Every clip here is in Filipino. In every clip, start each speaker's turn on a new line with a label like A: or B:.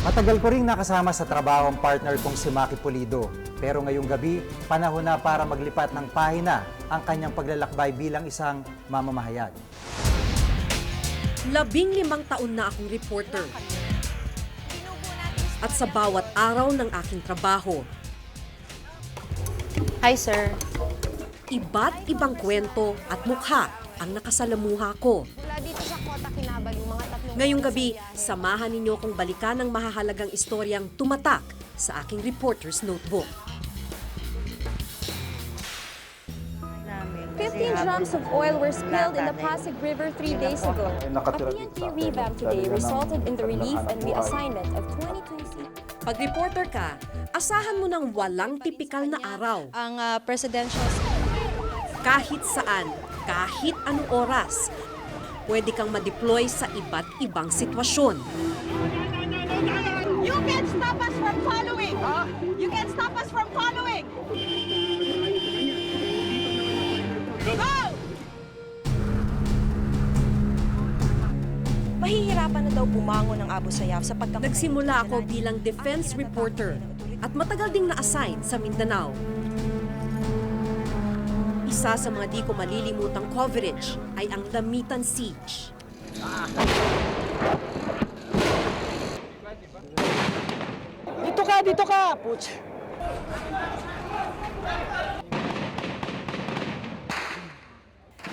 A: Matagal ko ring nakasama sa trabaho ang partner kong si Maki Pulido. Pero ngayong gabi, panahon na para maglipat ng pahina ang kanyang paglalakbay bilang isang mamamahayag.
B: 15 taon na akong reporter. At sa bawat araw ng aking trabaho,
C: Hi, sir.
B: iba't ibang kwento at mukha ang nakasalamuha ko.
C: Wala dito sa Kota Kinabalu, mga tatlong...
B: Ngayong gabi, samahan ninyo kong balikan ang mahahalagang istoryang tumatak sa aking reporter's notebook.
D: 15 drums of oil were spilled in the Pasig River 3 days ago. A PNP revamp today resulted in the relief and reassignment of 22 seats.
B: Pag reporter ka, asahan mo ng walang tipikal na araw.
C: Ang presidential...
B: Kahit saan, kahit anong oras, pwede kang ma-deploy sa iba't ibang sitwasyon.
E: You can't stop us from following! You can't stop us from following! Go!
C: Mahihirapan na daw bumangon ng Abu Sayyaf sa pagkamatay.
B: Nagsimula ako bilang defense reporter at matagal ding na-assign sa Mindanao. Isa sa mga di ko malilimutang coverage ay ang Lamitan Siege.
E: Dito ka! Putz!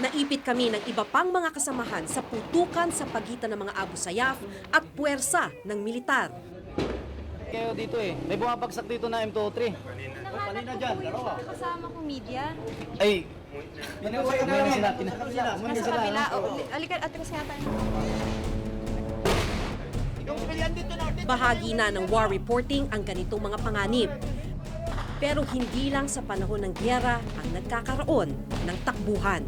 B: Naipit kami ng iba pang mga kasamahan sa putukan sa pagitan ng mga Abu Sayyaf at puwersa ng militar.
F: Kayo dito eh. May bumabagsak dito na M203. Kanina dyan, dalawa.
D: Kasama ko media.
F: Ay, pinagsasabi na sila.
D: Nasa kabila. Alikan, atras nga tayo.
B: Bahagi na ng war reporting ang ganitong mga panganib. Pero hindi lang sa panahon ng giyera ang nagkakaroon ng takbuhan.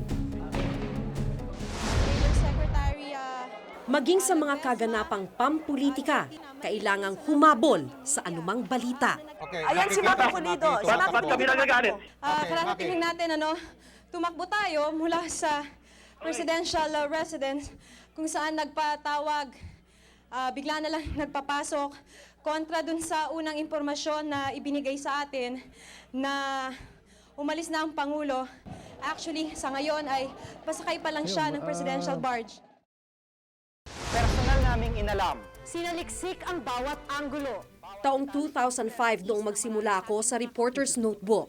C: Secretary,
B: Maging sa mga kaganapang pampulitika, kailangang humabol sa anumang balita.
E: Ayan si Maki Pulido. Si Maki
G: kami nagagalit?
C: kararating natin, tumakbo tayo mula sa presidential residence kung saan nagpatawag, bigla na lang nagpapasok kontra dun sa unang impormasyon na ibinigay sa atin na umalis na ang Pangulo. Actually, sa ngayon ay pasakay pa lang siya ng presidential barge.
G: Personal naming inalam.
D: Sinaliksik ang bawat anggulo.
B: Taong 2005 noong magsimula ako sa reporter's notebook.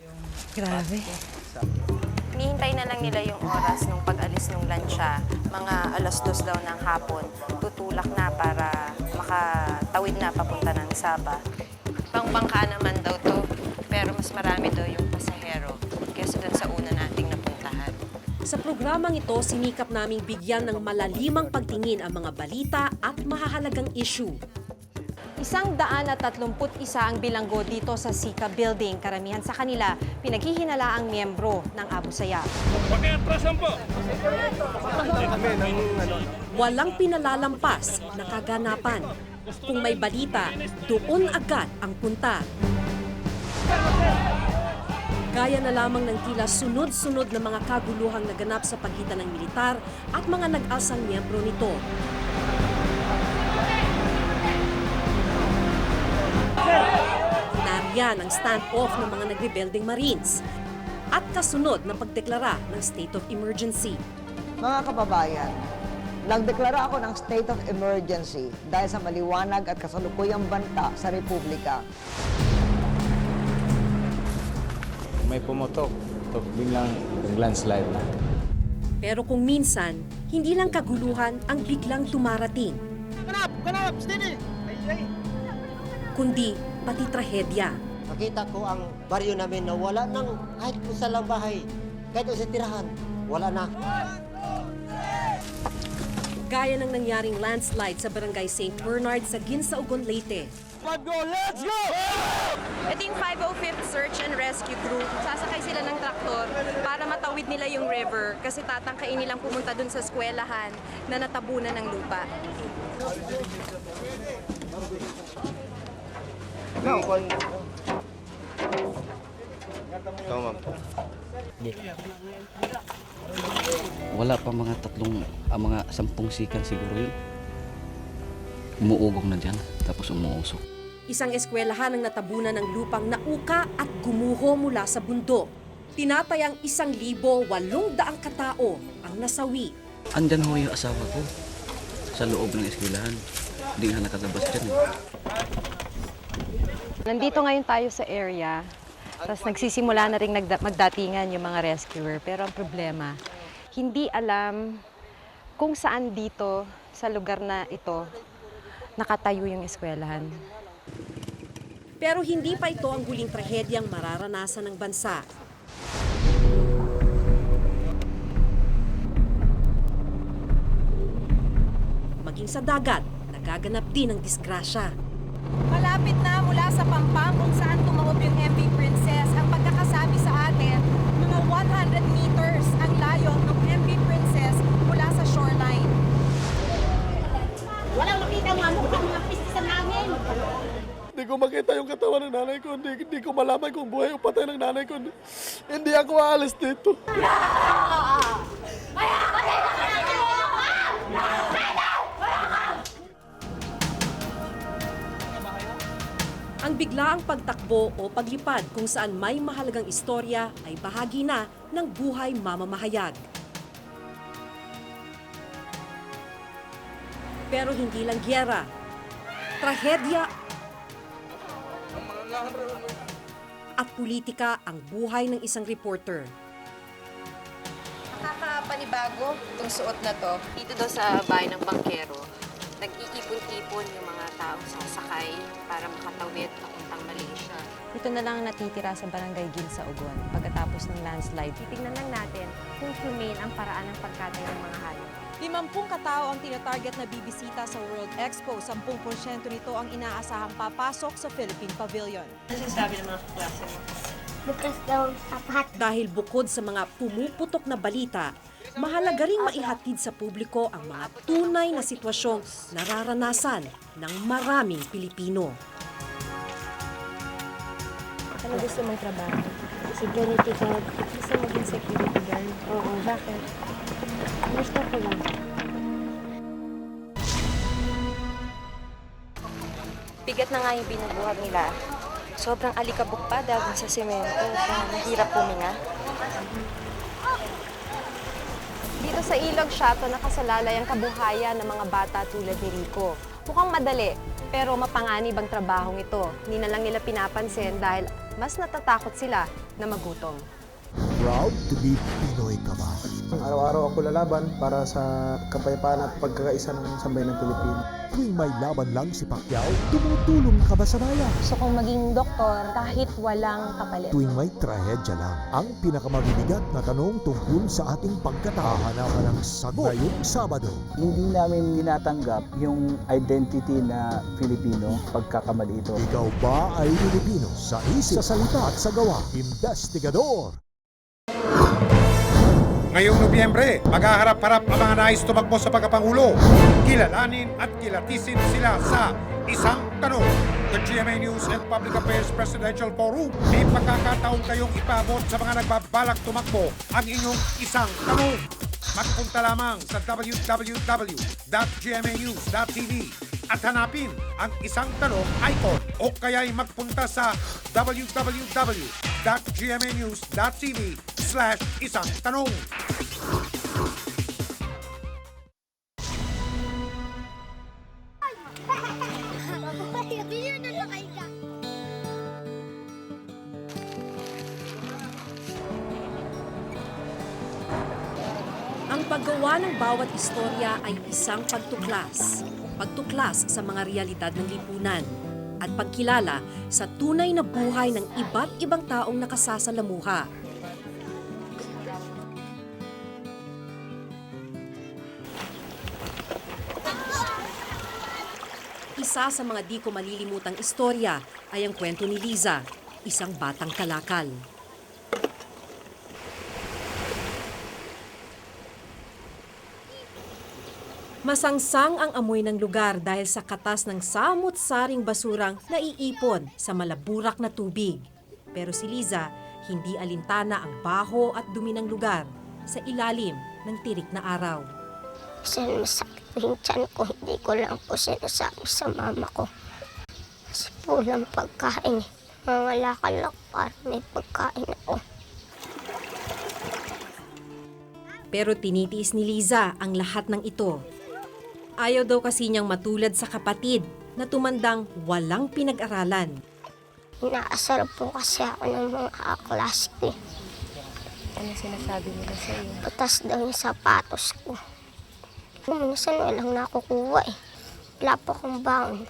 H: Hinihintay na lang nila yung oras nung pag-alis ng lansya, mga 2:00 daw ng hapon, tutulak na para makatawid na papunta ng Sabah. Pangbangka naman daw to, pero mas marami daw yung pasahero kaysa dun sa una nating napuntahan.
B: Sa programang ito, sinikap naming bigyan ng malalimang pagtingin ang mga balita at mahahalagang issue.
D: 131 ang bilanggo dito sa Sika Building. Karamihan sa kanila, pinaghihinalaang miyembro ng Abu Sayyaf.
B: Walang pinalalampas na kaganapan. Kung may balita, doon agad ang punta. Gaya na lamang ng tila sunod-sunod na mga kaguluhang naganap sa pagitan ng militar at mga nag-asang miyembro nito. Nariyan ang stand-off ng mga nagre-building Marines at kasunod na pagdeklara ng state of emergency.
I: Mga kababayan, nagdeklara ako ng state of emergency dahil sa maliwanag at kasalukuyang banta sa Republika.
J: May pumotok, biglang landslide na.
B: Pero kung minsan, hindi lang kaguluhan ang biglang tumarating,
F: Ganap! Steady!
B: kundi pati trahedya.
K: Nakita ko ang baryo namin na wala nang kahit kung sa lang bahay, kahit sa tirahan, wala na.
B: Gaya ng nangyaring landslide sa barangay St. Bernard sa Ginsaugon, Leyte.
F: Let's go!
H: Ito yung 505th Search and Rescue Group. Sasakay sila ng traktor para matawid nila yung river kasi tatangkain nilang pumunta dun sa eskwelahan na natabunan ng lupa.
F: Ikaw, ma'am.
L: Wala pa mga 10 sikan siguro yun.
F: Umuugong na dyan, tapos umuusok.
B: Isang eskwelahan ang natabunan ng lupang nauka at gumuho mula sa bundok. Tinatayang 1,800 katao ang nasawi.
F: Andyan ho yung asawa ko sa loob ng eskwelahan. Hindi nga nakatabas dyan.
H: Nandito ngayon tayo sa area, tapos nagsisimula na rin magdatingan yung mga rescuer. Pero ang problema, hindi alam kung saan dito sa lugar na ito nakatayo yung eskwelahan.
B: Pero hindi pa ito ang huling trahedyang mararanasan ng bansa. Maging sa dagat, nagaganap din ang disgrasya.
E: Malapit na mula sa Pampang kung saan tumaob yung MV Princess. Ang pagkakasabi sa atin, mga 100 meters ang layo ng MV Princess mula sa shoreline. Walang makita mga pista namin.
L: Hindi ko makita yung katawan ng nanay ko. Hindi ko malaman kung buhay o patay ng nanay ko. Hindi ako aalis dito.
B: Ang biglaang pagtakbo o paglipad kung saan may mahalagang istorya ay bahagi na ng buhay mamamahayag. Pero hindi lang giyera, trahedya at politika ang buhay ng isang reporter.
H: Nakakapanibago itong suot na to. Dito daw sa bahay ng bangkero, nag-iipon-ipon yung mga taong sasakay para makatawid papuntang Malaysia. Ito na lang natitira sa Barangay Gil sa Ugon pagkatapos ng landslide. Titignan lang natin kung humane ang paraan ng pagkatay ng mga hayop.
C: 50 katao ang tinatarget na bibisita sa World Expo. 10% nito ang inaasahang papasok sa Philippine Pavilion.
D: Bukas daw sapat.
B: Dahil bukod sa mga pumuputok na balita, mahalaga ring maihatid sa publiko ang mga tunay na sitwasyong nararanasan ng maraming Pilipino.
D: Ano gusto mong trabaho? Security guard. Gusto maging security guard? Oo. Bakit? Gusto ko lang.
H: Bigat na nga yung binubuhat nila. Sobrang alikabok pa dahil sa semento. Kaya mahirap puminga. Dito sa Ilog Siato, nakasalalay ang kabuhayan ng mga bata tulad ni Rico. Mukhang madali, pero mapanganib ang trabahong ito. Hindi na lang nila pinapansin dahil mas natatakot sila na magutom.
M: Proud to be Pinoy ka ba?
L: Araw-araw ako lalaban para sa kapayapaan at pagkakaisa ng sambayan ng Pilipino.
M: Tuwing may laban lang si Pacquiao, tumutulong ka ba sa bayan?
D: Gusto kong maging doktor kahit walang kapalit.
M: Tuwing may trahedya lang, ang pinakamabibigat na tanong tungkol sa ating pagkatao. Hahanapan ng sagot ngayong Sabado.
N: Hindi namin tinatanggap yung identity na Filipino pagkakamali ito.
M: Ikaw ba ay Pilipino sa isip, sa salita at sa gawa? Investigador!
O: Ngayong Nobyembre, maghaharap-harap ang mga nais tumakbo sa pagkapangulo. Kilalanin at kilatisin sila sa Isang Tanong. The GMA News and Public Affairs Presidential Forum. May pagkakataon kayong ipabot sa mga nagbabalak tumakbo ang inyong Isang Tanong. Magpunta lamang sa www.gmanews.tv at hanapin ang Isang Tanong icon o kaya'y magpunta sa www.gmanews.tv/Isang Tanong.
B: Ang paggawa ng bawat istorya ay isang pagtuklas. Pagtuklas sa mga realidad ng lipunan at pagkilala sa tunay na buhay ng iba't ibang taong nakasasalamuha. Isa sa mga di ko malilimutang istorya ay ang kwento ni Liza, isang batang kalakal. Masangsang ang amoy ng lugar dahil sa katas ng samut-saring basurang naiipon sa malaburak na tubig. Pero si Liza, hindi alintana ang baho at dumi ng lugar sa ilalim ng tirik na araw.
P: Kasi masakit yung tiyan ko, hindi ko lang po sinasabi sa mama ko. Kasi po lang pagkain. Mangalakal lang para may pagkain ako.
B: Pero tinitiis ni Liza ang lahat ng ito. Ayaw daw kasi niyang matulad sa kapatid na tumandang walang pinag-aralan.
P: Inaasar po kasi ako ng mga kaklase ko.
H: Ano sinasabi nila sa iyo?
P: Patas daw yung sapatos ko. Minsan walang nakukuha eh. Wala po akong baon.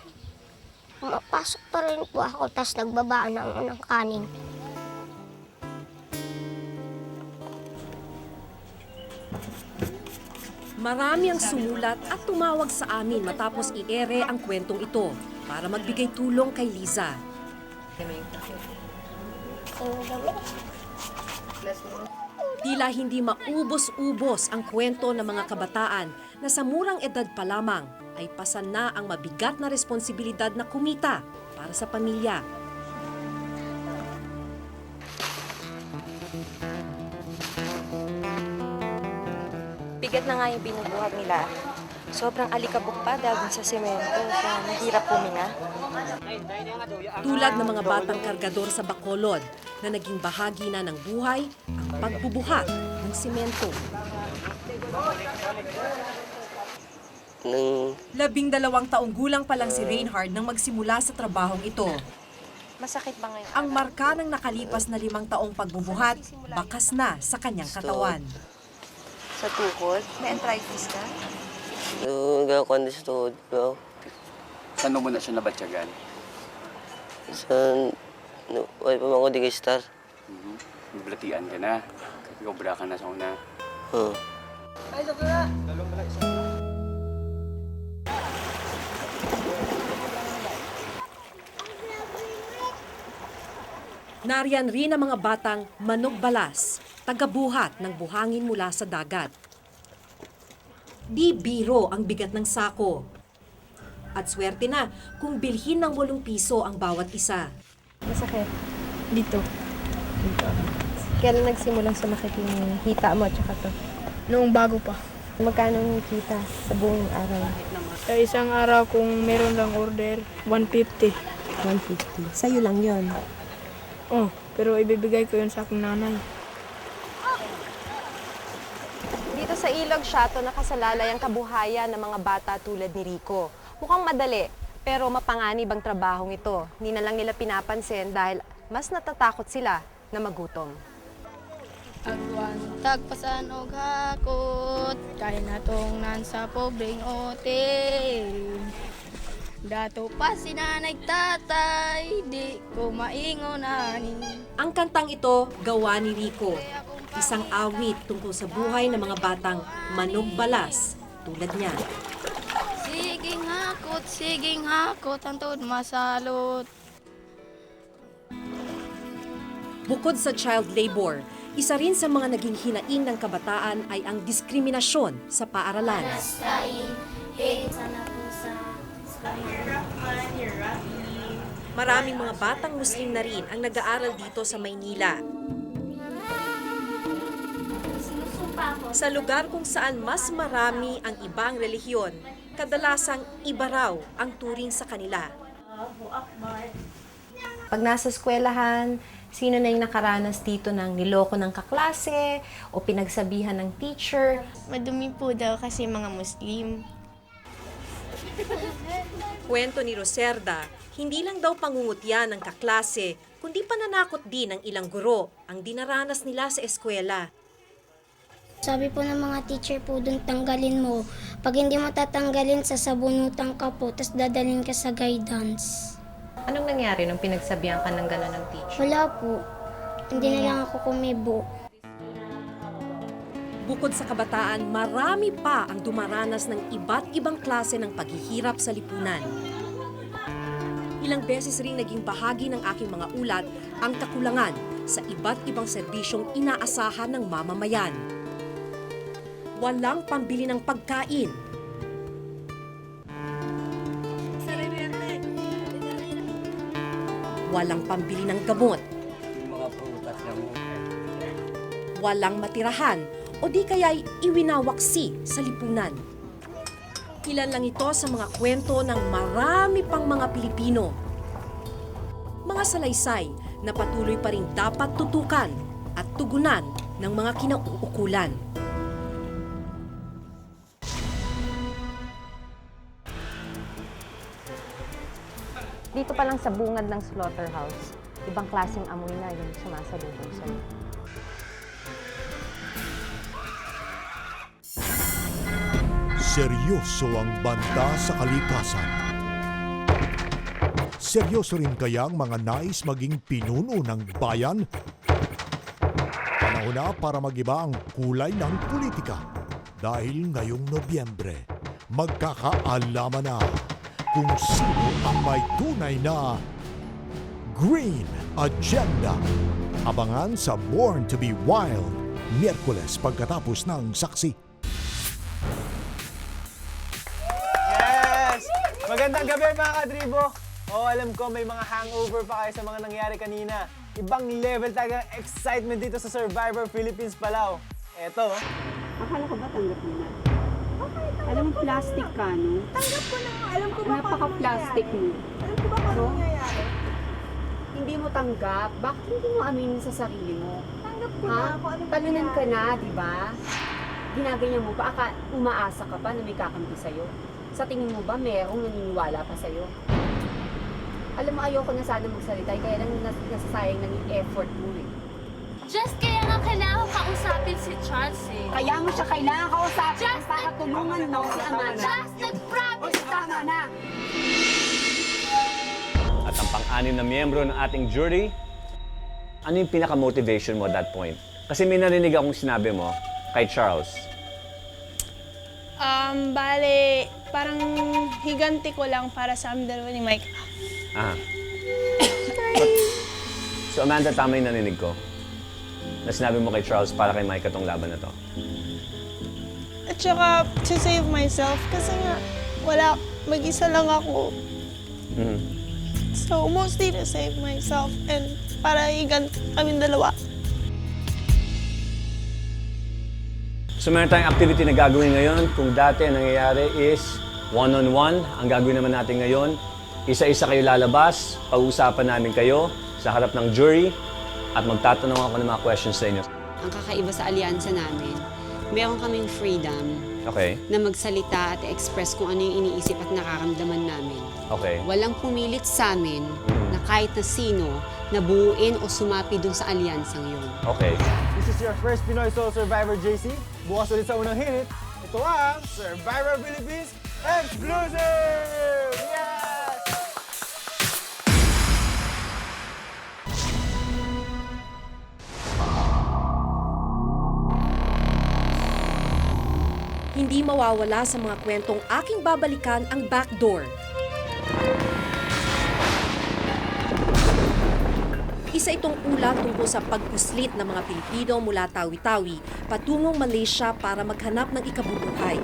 P: Mapasok pa rin po ako, tapos nagbabaan ako ng kanin.
B: Marami ang sumulat at tumawag sa amin matapos i-ere ang kwentong ito para magbigay tulong kay Liza. Tila hindi maubos-ubos ang kwento ng mga kabataan na sa murang edad pa lamang ay pasan na ang mabigat na responsibilidad na kumita para sa pamilya.
H: Bigat na nga yung binubuhat nila. Sobrang alikabok pa dahil dun sa semento. Kaya mahirap huminga.
B: Tulad ng mga batang kargador sa Bacolod na naging bahagi na ng buhay ang pagbubuhat ng simento. 12 taong gulang pa lang si Reinhard nang magsimula sa trabahong ito.
H: Masakit ba ngayon?
B: Ang marka ng nakalipas na 5 taong pagbubuhat, bakas na sa kanyang katawan.
H: Sa tuhod? May arthritis ka?
K: Nagkakuan sa tuhod ko.
J: Saan mo na siya nabatyagan?
K: Wala pa ako di star.
J: Nablatian ka na. Kagobra ka na sa una.
K: Ay, sakla!
B: Nariyan rin ang mga batang manogbalas, tagabuhat ng buhangin mula sa dagat. Di biro ang bigat ng sako. At swerte na kung bilhin ng 8 piso ang bawat isa.
D: Masakit. Dito. Kailan nagsimulang sumakit yung hita mo at saka to?
Q: Noong bago pa.
D: Magkano yung kita sa buong araw?
Q: Sa isang araw kung meron lang order, 150.
D: 150. Sa'yo lang yon.
Q: Oh, pero ibibigay ko yun sa aking nanay.
H: Dito sa Ilog Siato nakasalalay ang kabuhayan ng mga bata tulad ni Rico. Mukhang madali, pero mapanganib ang trabahong ito. Hindi na lang nila pinapansin dahil mas natatakot sila na magutom.
Q: Agwan tagpasan og hakot, kaya natong nan sa pobreng otel. Dato pa si nanay tatay, di ko maingonanin.
B: Ang kantang ito, gawa ni Rico. Isang awit tungkol sa buhay ng mga batang manogbalas tulad niya.
Q: Siging hakot, antod masalot.
B: Bukod sa child labor, isa rin sa mga naging hinaing ng kabataan ay ang diskriminasyon sa paaralan. Maraming mga batang Muslim na rin ang nag-aaral dito sa Maynila. Sa lugar kung saan mas marami ang ibang relihiyon, kadalasang iba raw ang turing sa kanila.
H: Pag nasa eskwelahan, sino na yung nakaranas dito ng niloko ng kaklase o pinagsabihan ng teacher?
Q: Madumi po daw kasi mga Muslim.
B: Kwento ni Roserda, hindi lang daw pangungutya ng kaklase, kundi pananakot din ng ilang guro ang dinaranas nila sa eskwela.
P: Sabi po ng mga teacher po doon, tanggalin mo. Pag hindi mo tatanggalin, sasabunutan ka po, tapos dadalhin ka sa guidance.
H: Anong nangyari nung pinagsabihan ka ng gano'n ng teacher?
P: Wala po. Hindi na lang ako kumibo.
B: Bukod sa kabataan, marami pa ang dumaranas ng iba't ibang klase ng paghihirap sa lipunan. Ilang beses ring naging bahagi ng aking mga ulat ang kakulangan sa iba't ibang serbisyong inaasahan ng mamamayan. Walang pambili ng pagkain. Walang pambili ng gamot. Walang matirahan o di kaya'y iwinawaksi sa lipunan. Ilan lang ito sa mga kwento ng marami pang mga Pilipino. Mga salaysay na patuloy pa rin dapat tutukan at tugunan ng mga kinauukulan.
D: Dito pa lang sa bungad ng slaughterhouse, ibang klaseng amoy na yung sumasalubong sa'yo.
M: Seryoso ang banta sa kalikasan. Seryoso rin kaya ang mga nais maging pinuno ng bayan? Panahon na para mag-iba ang kulay ng politika. Dahil ngayong Nobyembre, magkakaalaman na kung sino ang may tunay na Green Agenda. Abangan sa Born to be Wild, Miyerkules pagkatapos ng saksi.
R: Yes! Magandang gabi mga kadribo! Alam ko may mga hangover pa kayo sa mga nangyari kanina. Ibang level talagang excitement dito sa Survivor Philippines Palau. Eto.
S: Akala ko ba tanggap mo na? Alam mo, plastic ka, no?
E: Tanggap ko na. Alam ko ba
S: napaka-plastic mo.
E: Alam ko ba paano nangyayari?
S: Hindi mo tanggap. Bakit hindi mo aminin sa sarili mo?
E: Tanggap ko na ako.
S: Talunan ka na, di ba? Ginaganyan mo pa. Umaasa ka pa na may kakampi sa'yo. Sa tingin mo ba merong naniniwala pa sa'yo? Alam mo, ayoko na sana magsalita. Kaya lang nasasayang lang yung effort mo eh.
T: Just kaya nga kailangan kausapin si Charles eh.
S: Kaya mo siya kailangan kausapin para tulungan mo si Amanda.
T: Just nag-promise!
S: Tama na!
U: At ang pang-anim na miyembro ng ating jury, ano yung pinaka-motivation mo at that point? Kasi may narinig akong sinabi mo kay Charles.
Q: Bale, parang higanti ko lang para sa amin dalawa ni Mike.
U: Ah. So Amanda, tama yung narinig ko. Na sinabi mo kay Charles para kay Mike itong laban na to.
Q: At saka, to save myself, kasi nga, mag-isa lang ako. So, mostly to save myself and para higanti kami dalawa.
U: So meron tayong activity na gagawin ngayon. Kung dati ang nangyayari is one-on-one, ang gagawin naman natin ngayon, isa-isa kayo lalabas, pag-uusapan namin kayo sa harap ng jury, at magtatanong ako ng mga questions sa inyo.
S: Ang kakaiba sa alyansa namin, meron kaming freedom na magsalita at express kung ano yung iniisip at nakaramdaman namin. Walang pumilit sa amin na kahit na sino na buuin o sumapi dun sa alyansang yun.
R: This is your first Pinoy Soul Survivor, JC. Bukas ulit sa unang hirit, ito ang Survivor Philippines Exclusive! Yes!
B: Hindi mawawala sa mga kwentong aking babalikan ang backdoor. Isa itong ulat tungkol sa pagpuslit ng mga Pilipino mula Tawi-Tawi patungong Malaysia para maghanap ng ikabubuhay.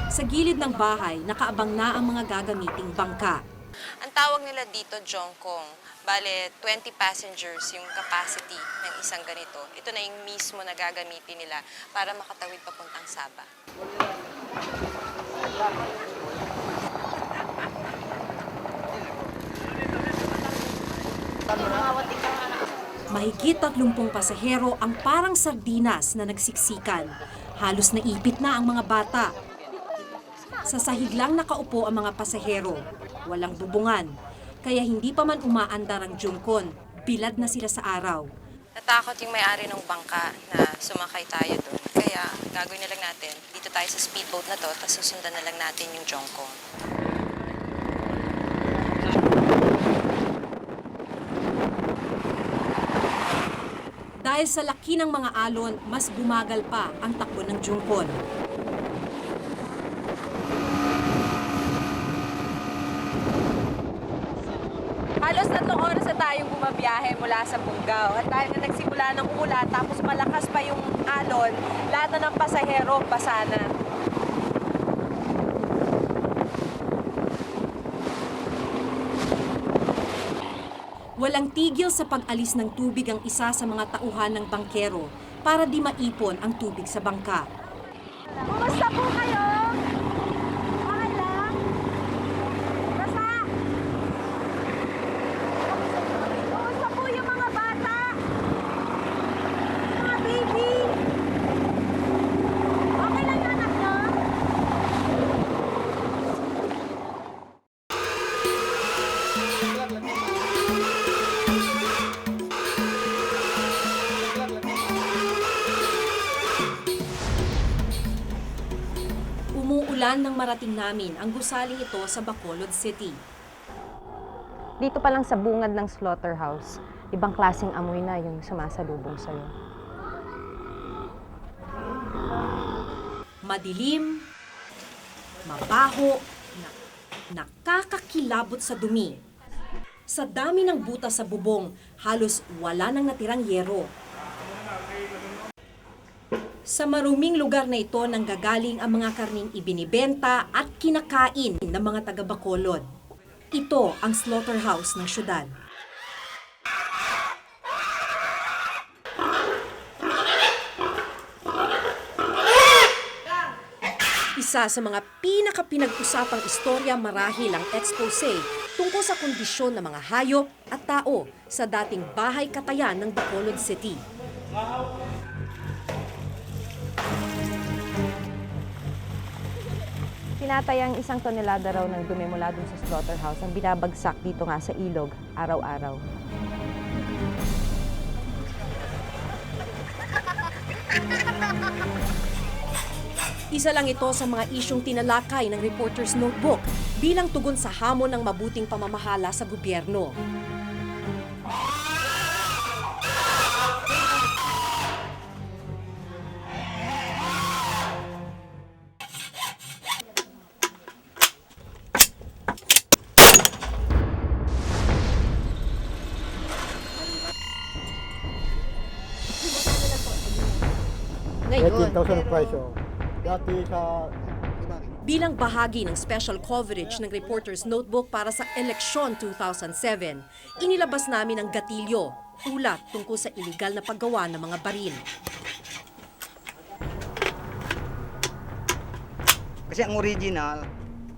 B: Sa gilid ng bahay, nakaabang na ang mga gagamiting bangka.
H: Ang tawag nila dito, Jongkong. Bale, 20 passengers yung capacity ng isang ganito. Ito na yung mismo na gagamitin nila para makatawid papuntang Sabah.
B: Mahigit 30 pasahero ang parang sardinas na nagsiksikan. Halos naipit na ang mga bata. Sa sahig lang nakaupo ang mga pasahero. Walang bubungan. Kaya hindi pa man umaandar ang Jungkon, bilad na sila sa araw.
H: Natakot yung may-ari ng bangka na sumakay tayo doon. Kaya gagawin na lang natin, dito tayo sa speedboat na to, tapos susundan na lang natin yung Jongkong.
B: Dahil sa laki ng mga alon, mas bumagal pa ang takbo ng Jungkon.
C: Halos 3 oras na tayong bumabiyahe mula sa Bunggao. At dahil na nagsimula ng ulan, tapos malakas pa yung alon, lahat na ng pasahero basa na.
B: Walang tigil sa pag-alis ng tubig ang isa sa mga tauhan ng bangkero para di maipon ang tubig sa bangka.
E: Kumusta po kayo? Okay lang? Basta? Kumusta po yung mga bata? Mga baby? Okay lang yung anak nyo?
B: Umuulan nang marating namin ang gusaling ito sa Bacolod City.
D: Dito pa lang sa bungad ng slaughterhouse, ibang klaseng amoy na yung sumasalubong sa'yo.
B: Madilim, mabaho, nakakakilabot sa dumi. Sa dami ng butas sa bubong, halos wala nang natirang yero. Sa maruming lugar na ito nanggagaling ang mga karning ibinibenta at kinakain ng mga taga-Bacolod. Ito ang slaughterhouse ng syudad. Isa sa mga pinaka-pinag-usapang istorya marahil ang expose tungkol sa kondisyon ng mga hayop at tao sa dating bahay katayan ng Bacolod City.
D: Tinatayang 1 tonelada raw ng dumi mula dun sa slaughterhouse ang binabagsak dito nga sa ilog araw-araw.
B: Isa lang ito sa mga isyong tinalakay ng Reporter's Notebook bilang tugon sa hamon ng mabuting pamamahala sa gobyerno. Ngayon,
L: 18,000 presyo. Dati sa...
B: bilang bahagi ng special coverage ng Reporter's Notebook para sa eleksyon 2007, inilabas namin ang gatilyo, ulat tungkol sa iligal na paggawa ng mga baril.
A: Kasi ang original,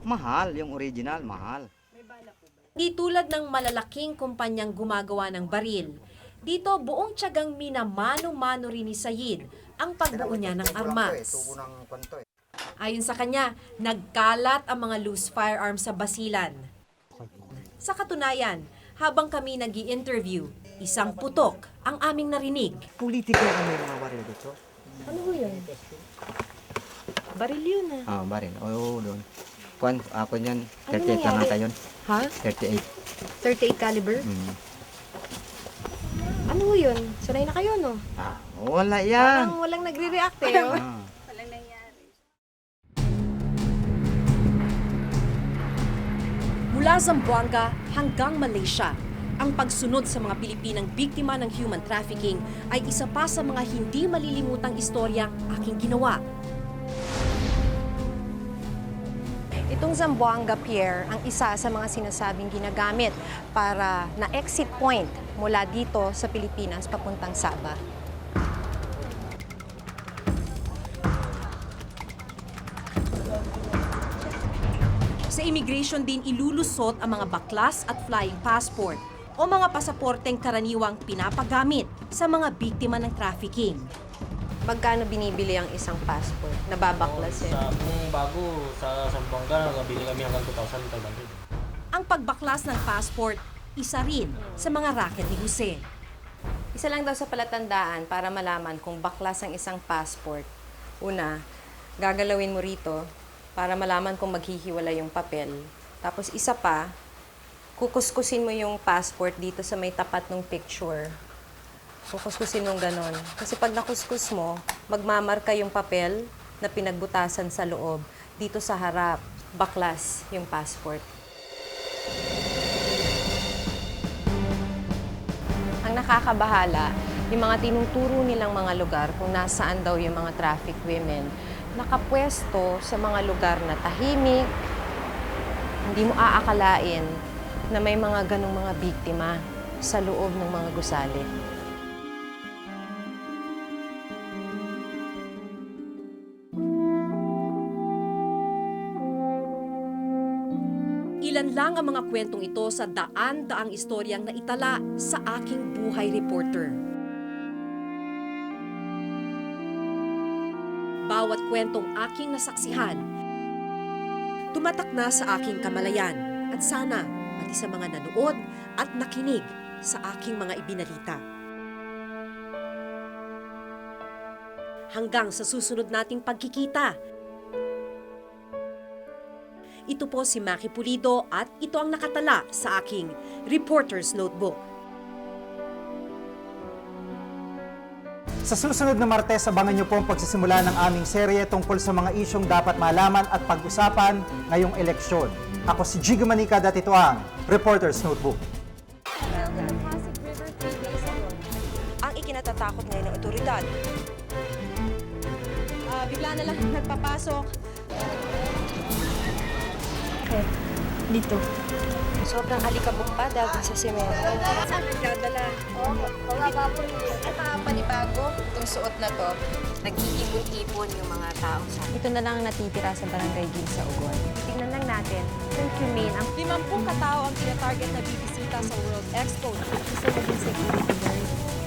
A: mahal. Yung original, mahal.
B: Di tulad ng malalaking kumpanyang gumagawa ng baril, dito buong tiyagang minamano-mano rin ni Sayid ang pagbuo niya ng armas. Ayon sa kanya, nagkalat ang mga loose firearms sa basilan. Sa katunayan, habang kami nag-i-interview, isang putok ang aming narinig.
A: Politiko ang may mga baril dito.
D: Ano ho yun? Baril yun
A: Ah, baril. Oo, doon. Kwan, ako niyan,
D: Ano
A: 38 lang
D: nangyari?
A: ata yun.
D: Ha?
A: 38.
D: 38 caliber?
A: Mm.
D: Ano ho yun? Sanay na kayo, no?
A: Wala yan.
D: Parang walang nagre-react eh. Oh.
A: Ah.
B: Mula Zamboanga hanggang Malaysia, ang pagsunod sa mga Pilipinang biktima ng human trafficking ay isa pa sa mga hindi malilimutang istoryang aking ginawa.
E: Itong Zamboanga Pier ang isa sa mga sinasabing ginagamit para na exit point mula dito sa Pilipinas papuntang Sabah.
B: Sa immigration din ilulusot ang mga baklas at flying passport o mga pasaporteng karaniwang pinapagamit sa mga biktima ng trafficking.
E: Magkano binibili ang isang passport? Nababaklas eh.
V: Kung bago sa Zamboanga, nabili kami hanggang 2,500.
B: Ang pagbaklas ng passport, isa rin sa mga racket ni Jose.
E: Isa lang daw sa palatandaan para malaman kung baklas ang isang passport. Una, gagalawin mo rito para malaman kung maghihiwala yung papel. Tapos isa pa, kukuskusin mo yung passport dito sa may tapat ng picture. Kukuskusin mong ganon. Kasi pag nakuskus mo, magmamarka yung papel na pinagbutasan sa loob. Dito sa harap, baklas yung passport. Ang nakakabahala, yung mga tinuturo nilang mga lugar kung nasaan daw yung mga traffic women, nakapwesto sa mga lugar na tahimik, hindi mo aakalain na may mga ganong mga biktima.
H: sa loob ng mga gusali.
B: Ilan lang ang mga kwentong ito sa daan-daang istoryang naitala sa aking buhay reporter. Bawat kwentong aking nasaksihan, tumatak na sa aking kamalayan at sana pati sa mga nanood at nakinig sa aking mga ibinalita. Hanggang sa susunod nating pagkikita. Ito po si Maki Pulido at ito ang nakatala sa aking Reporter's Notebook.
R: Sa susunod na Martes, abangan niyo po ang pagsisimula ng aming serye tungkol sa mga isyong dapat malaman at pag-usapan ngayong eleksyon. Ako si Jigo Manicad at ito ang Reporter's Notebook.
H: Ang ikinatatakot ngayon ng otoridad.
C: Bigla na lang nagpapasok.
D: Okay, dito.
H: Sobrang alikabok pa dahil sa semento.
C: Saan nagdadala?
H: At mga panibago, itong suot na to, nag-iipon-ipon yung mga tao sa
D: Ito na lang ang natitira sa Barangay Gil sa Ugon.
H: Tingnan lang natin kung humane ang
C: 50 katao ang tinatarget na bibisita sa World Expo.
D: Isa na din security guard.